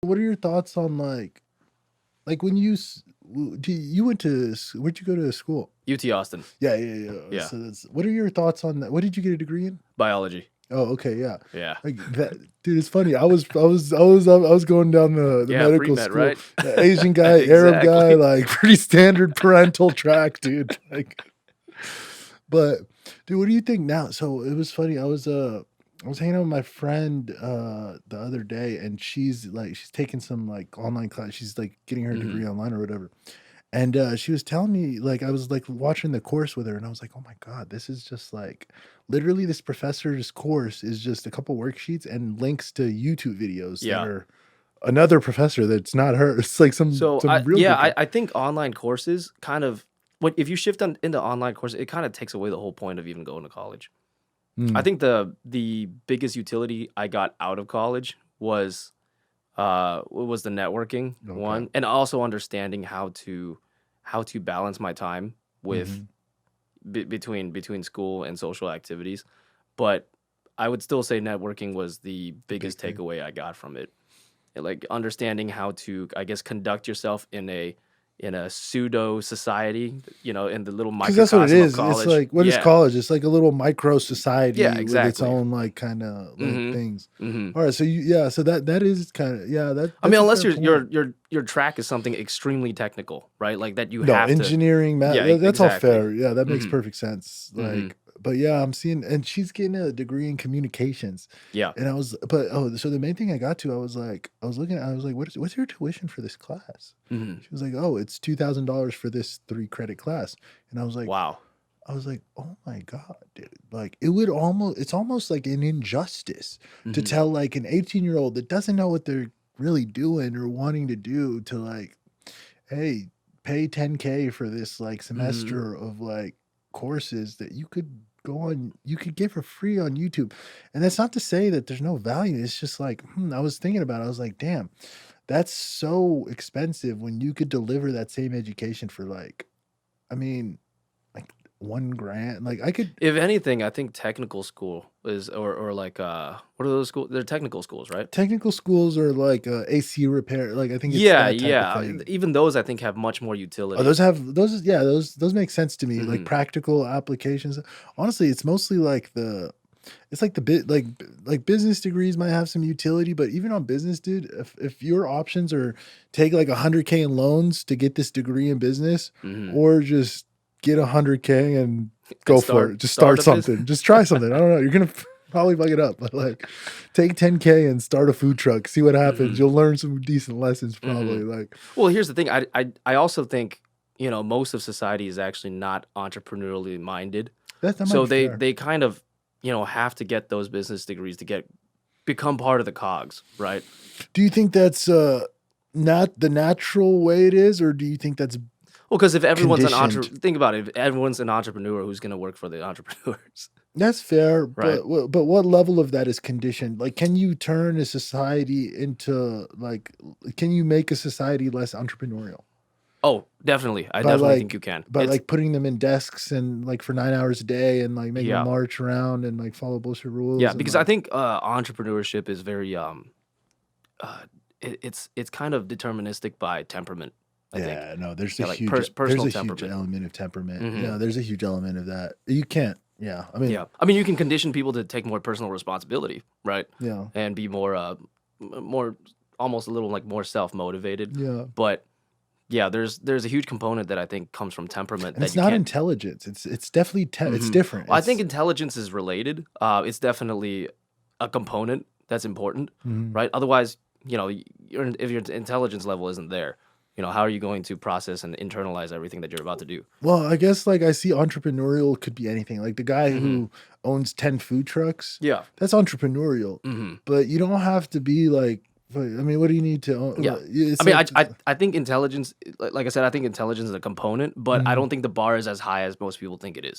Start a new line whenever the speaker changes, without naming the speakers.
What are your thoughts on like when you went to where'd you go to school?
UT Austin.
Yeah, yeah, yeah.
Yeah.
So what are your thoughts on that? What did you get a degree in?
Biology.
Oh, okay, yeah.
Yeah.
Like that, dude. It's funny. I was going down the
Yeah,
medical
pre-med,
school.
right?
The Asian guy, Arab guy,
Exactly.
like pretty standard parental track, dude. Like, but dude, what do you think now? So it was funny. I was hanging out with my friend the other day, and she's taking some like online class. She's like getting her
Mhm.
degree online or whatever. And she was telling me, like, I was like watching the course with her, and I was like, oh my God, this is just like literally this professor's course is just a couple worksheets and links to YouTube videos that
Yeah.
are another professor that's not her. It's like some
So
some real good
I think online courses kind of if you shift into online courses, it kind of takes away the whole point of even going to college. I
Mm,
think the biggest utility I got out of college was the networking
okay.
one, and also understanding how to balance my time with
Hmm.
between school and social activities. But I would still say networking was the
The big
biggest
thing.
takeaway I got from it. Like understanding how to, I guess, conduct yourself in a pseudo society, in the little
Because that's what it
microcosm of
is. It's
college.
like, what is
Yeah.
college? It's like a little micro
Yeah,
society with its
exactly.
own like kind of like
Mhm.
things.
Mhm.
All right, so yeah, so that is kind of, yeah,
I mean,
that's a
unless
fair point.
your track is something extremely technical, right? Like that you
No,
have to.
engineering, math,
Yeah,
that's all
exactly.
fair. Yeah, that makes
Mhm.
perfect sense.
Mhm.
Like, but yeah, I'm seeing, and she's getting a degree in communications.
Yeah.
And so the main thing I got to, I was looking at, I was like, what's your tuition for this class?
Mhm.
She was like, oh, it's $2,000 for this 3 credit class. And
Wow.
I was like, oh my God, dude. Like, it's almost like an injustice to
Mhm.
tell like an 18-year-old that doesn't know what they're really doing or wanting to do to like, hey, pay 10K for this like
Mhm.
semester of like courses that you could get for free on YouTube. And that's not to say that there's no value. It's just like, I was thinking about it. I was like, damn, that's so expensive when you could deliver that same education for like, I mean, like 1 grand. Like I could
If anything, I think technical school is or like what are those schools? They're technical schools, right?
technical schools are like AC repair. Like I think it's
Yeah,
that type of
yeah.
thing.
Even those I think have much more
Oh,
utility.
those make sense to me, like
Mhm.
practical applications. Honestly, it's mostly like it's like the bit like business degrees might have some utility, but even on business, dude, if your options are take like 100K in loans to get this degree in business,
Mhm.
or just get 100K and
And
go for it. Just
start
start
a business.
something. Just try something. I don't know. You're gonna probably fuck it up, but like take 10K and start a food truck. See what happens.
Mhm.
You'll learn some decent lessons probably.
Mhm.
Like
Well, here's the thing. I also think, most of society is actually not entrepreneurially minded.
that might
So
be fair.
they kind of, have to get those business degrees to become part of the cogs, right?
Do you think that's not the natural way it is, or do you think that's
Well, because if everyone's
conditioned?
think about it, if everyone's an entrepreneur, who's going to work for the entrepreneurs,
That's fair,
right?
but what level of that is conditioned? Like, can you turn a society into like, can you make a society less entrepreneurial
Oh, definitely. I
by
definitely think you can. It's
putting them in desks and like for 9 hours a day and like making them
yeah,
march around and like follow bullshit
yeah.
rules and
Because I
like
think entrepreneurship is very uh, it's kind of deterministic by temperament. I think,
yeah, no,
yeah, like personal
there's a huge
temperament.
element of temperament.
Hmm.
Yeah, there's a huge element of that. You can't. Yeah, I mean,
Yeah, I mean, you can condition people to take more personal responsibility, right?
yeah,
And be more more almost a little like more self motivated,
yeah.
but yeah, there's a huge component that I think comes from temperament
And
that
it's
you
not
can't.
intelligence. It's definitely it's
Hmm.
different.
Well, I think
It's
intelligence is related. It's definitely a component that's important,
mhm.
right? Otherwise, if your intelligence level isn't there, how are you going to process and internalize everything that you're about to do?
Well, I guess like I see entrepreneurial could be anything. Like the guy
Hmm.
who owns 10 food trucks,
Yeah.
that's entrepreneurial.
Hmm.
But you don't have to be I mean, what do you need to own?
Yeah. I
It's
mean,
like
I think intelligence, like I said, I think intelligence is a component, but I
mhm.
don't think the bar is as high as most people think it is.